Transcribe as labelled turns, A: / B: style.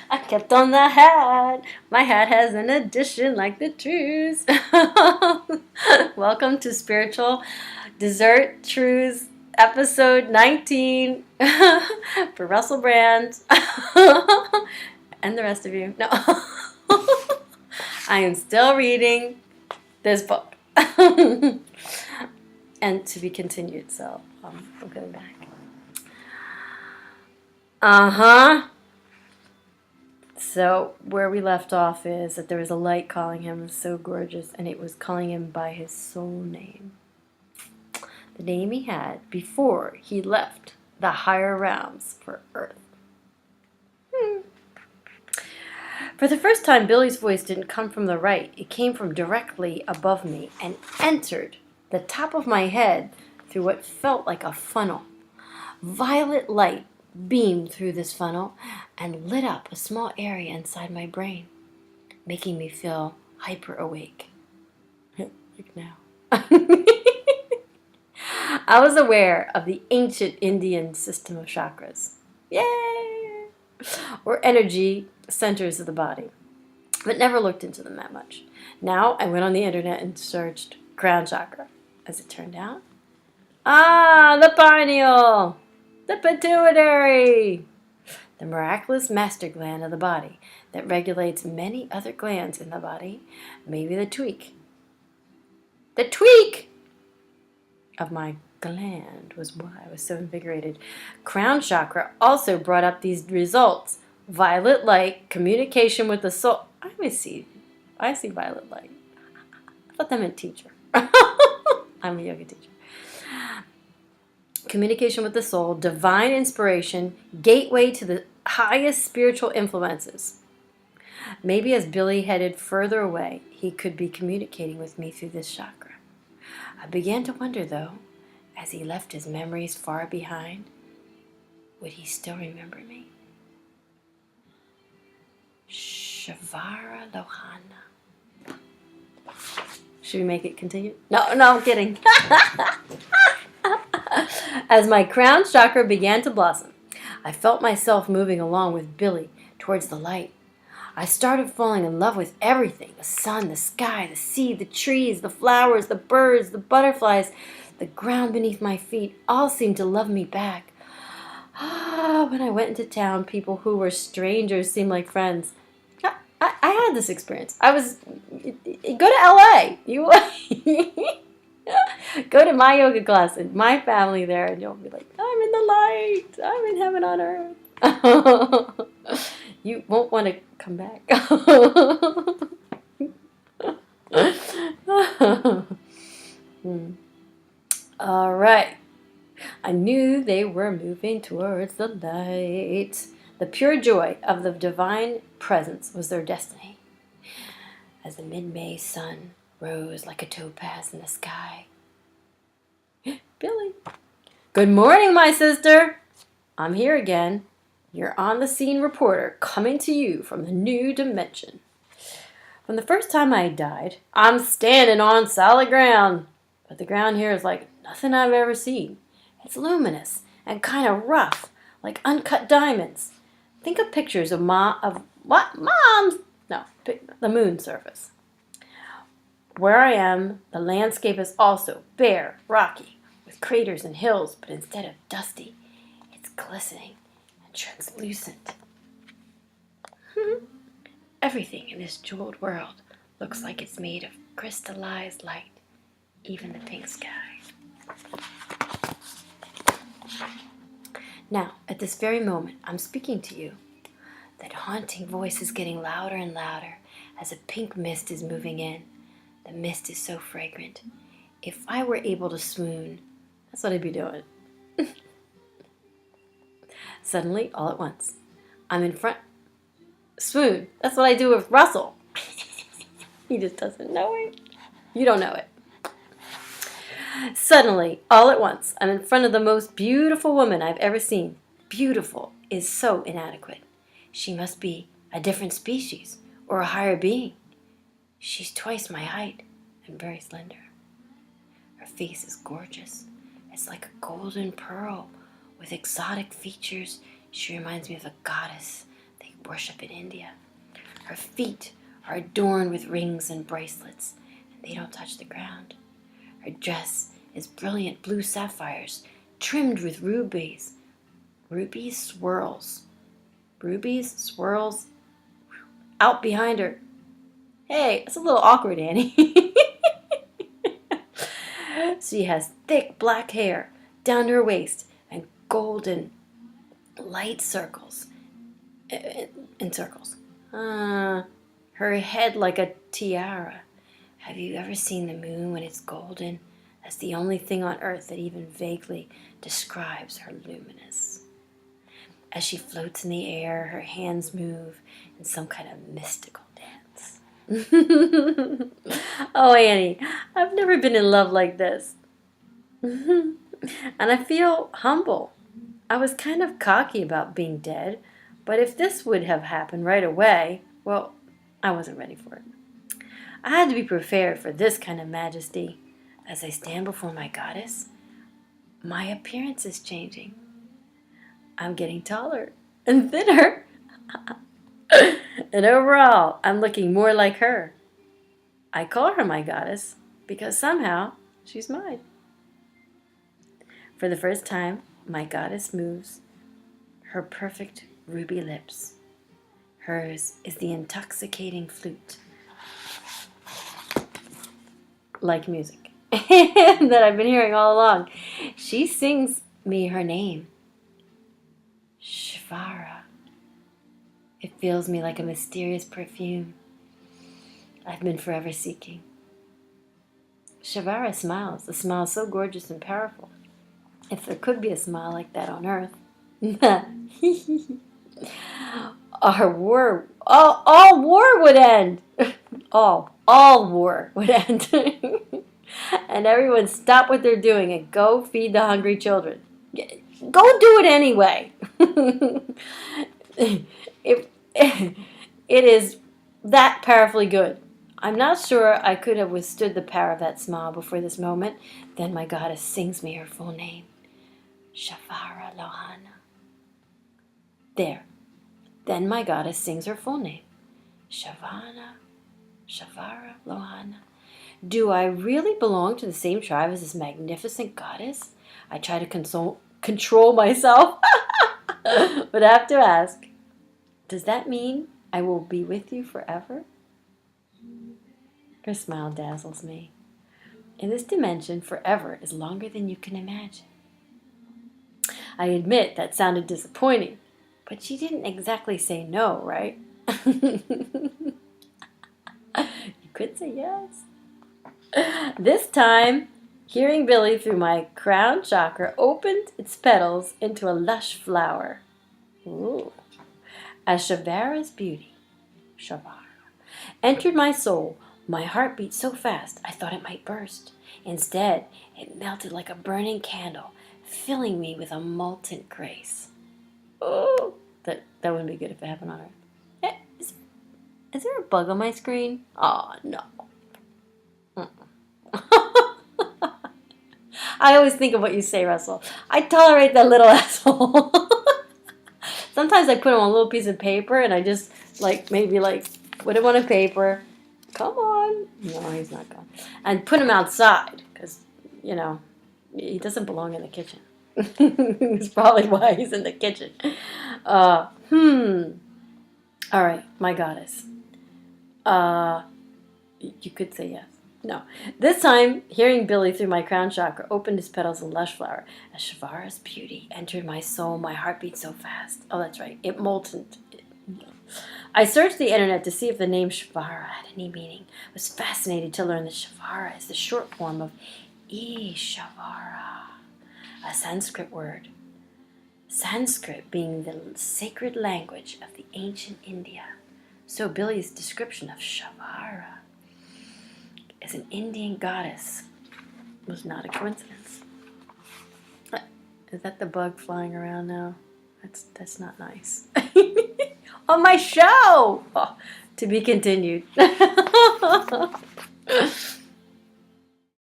A: I kept on the hat. My hat has an addition like the Trews. Welcome to Spiritual Dessert Trews episode 19 for Russell Brand and the rest of you. No, I am still reading this book and to be continued, so I'm going back. So where we left off is that there was a light calling him. It was so gorgeous, and it was calling him by his soul name. The name he had before he left the higher realms for Earth. For the first time, Billy's voice didn't come from the right. It came from directly above me and entered the top of my head through what felt like a funnel. Violet light beamed through this funnel and lit up a small area inside my brain, making me feel hyper awake. Like now. I was aware of the ancient Indian system of chakras. Yay! Or energy centers of the body, but never looked into them that much. Now I went on the internet and searched crown chakra. As it turned out, the pineal! The pituitary! The miraculous master gland of the body that regulates many other glands in the body. Maybe the tweak of my gland was why I was so invigorated. Crown chakra also brought up these results. Violet light, communication with the soul. I see violet light. I thought that meant teacher. I'm a yoga teacher. Communication with the soul, divine inspiration, gateway to the highest spiritual influences. Maybe as Billy headed further away, he could be communicating with me through this chakra. I began to wonder, though, as he left his memories far behind, would he still remember me? Shavara Lohana. Should we make it continue? No, I'm kidding. As my crown chakra began to blossom, I felt myself moving along with Billy towards the light. I started falling in love with everything. The sun, the sky, the sea, the trees, the flowers, the birds, the butterflies, the ground beneath my feet all seemed to love me back. When I went into town, people who were strangers seemed like friends. I had this experience. Go to LA. You go to my yoga class and my family there, and you'll be like, I'm in the light. I'm in heaven on earth. You won't want to come back. All right. I knew they were moving towards the light. The pure joy of the divine presence was their destiny. As the mid-May sun rose like a topaz in the sky. Billy. Good morning, my sister. I'm here again. Your on-the-scene reporter coming to you from the new dimension. From the first time I died, I'm standing on solid ground. But the ground here is like nothing I've ever seen. It's luminous and kind of rough, like uncut diamonds. Think of pictures of the moon surface. Where I am, the landscape is also bare, rocky, with craters and hills, but instead of dusty, it's glistening and translucent. Everything in this jeweled world looks like it's made of crystallized light, even the pink sky. Now, at this very moment, I'm speaking to you. That haunting voice is getting louder and louder as a pink mist is moving in. The mist is so fragrant. If I were able to swoon, that's what I'd be doing. Suddenly, all at once, I'm in front. Swoon. That's what I do with Russell. He just doesn't know it. You don't know it. Suddenly, all at once, I'm in front of the most beautiful woman I've ever seen. Beautiful is so inadequate. She must be a different species or a higher being. She's twice my height and very slender. Her face is gorgeous. It's like a golden pearl with exotic features. She reminds me of a goddess. They worship in India. Her feet are adorned with rings and bracelets, and they don't touch the ground. Her dress is brilliant blue sapphires, trimmed with rubies. Rubies swirls. Rubies swirls out behind her. Hey, it's a little awkward, Annie. She has thick black hair down to her waist and golden light circles. In circles. Her head like a tiara. Have you ever seen the moon when it's golden? That's the only thing on earth that even vaguely describes her luminous. As she floats in the air, her hands move in some kind of mystical dance. Oh, Annie, I've never been in love like this. And I feel humble. I was kind of cocky about being dead, but if this would have happened right away, well, I wasn't ready for it. I had to be prepared for this kind of majesty. As I stand before my goddess, my appearance is changing. I'm getting taller and thinner. And overall, I'm looking more like her. I call her my goddess because somehow she's mine. For the first time, my goddess moves. Her perfect ruby lips. Hers is the intoxicating flute. Like music. That I've been hearing all along. She sings me her name. Shivara. It fills me like a mysterious perfume I've been forever seeking. Shivara smiles, a smile so gorgeous and powerful. If there could be a smile like that on earth. All war would end. All war would end. And everyone stop what they're doing and go feed the hungry children. Go do it anyway. It is that powerfully good. I'm not sure I could have withstood the power of that smile before this moment. Then my goddess sings me her full name. Shavara Lohana. There. Then my goddess sings her full name. Shavara Lohana. Do I really belong to the same tribe as this magnificent goddess? I try to control myself, but I have to ask, does that mean I will be with you forever? Her smile dazzles me. In this dimension, forever is longer than you can imagine. I admit that sounded disappointing, but she didn't exactly say no, right? You could say yes. This time, hearing Billy through my crown chakra opened its petals into a lush flower. Ooh. As Shavara's beauty, Shavara, entered my soul, my heart beat so fast I thought it might burst. Instead, it melted like a burning candle, filling me with a molten grace. Oh, that wouldn't be good if it happened on Earth. Is there a bug on my screen? Oh, no. I always think of what you say, Russell. I tolerate that little asshole. Sometimes I put him on a little piece of paper and I just maybe put him on a paper. Come on. No, he's not gone. And put him outside because, he doesn't belong in the kitchen. That's probably why he's in the kitchen. All right, my goddess. You could say yes. No. This time, hearing Billy through my crown chakra opened his petals in lush flower. As Shavara's beauty entered my soul, my heart beat so fast. Oh, that's right. It moltened. I searched the internet to see if the name Shavara had any meaning. I was fascinated to learn that Shavara is the short form of Ishavara, a Sanskrit word. Sanskrit being the sacred language of the ancient India. So Billy's description of Shavara as an Indian goddess was not a coincidence. Is that the bug flying around now? That's not nice. On my show! Oh, to be continued.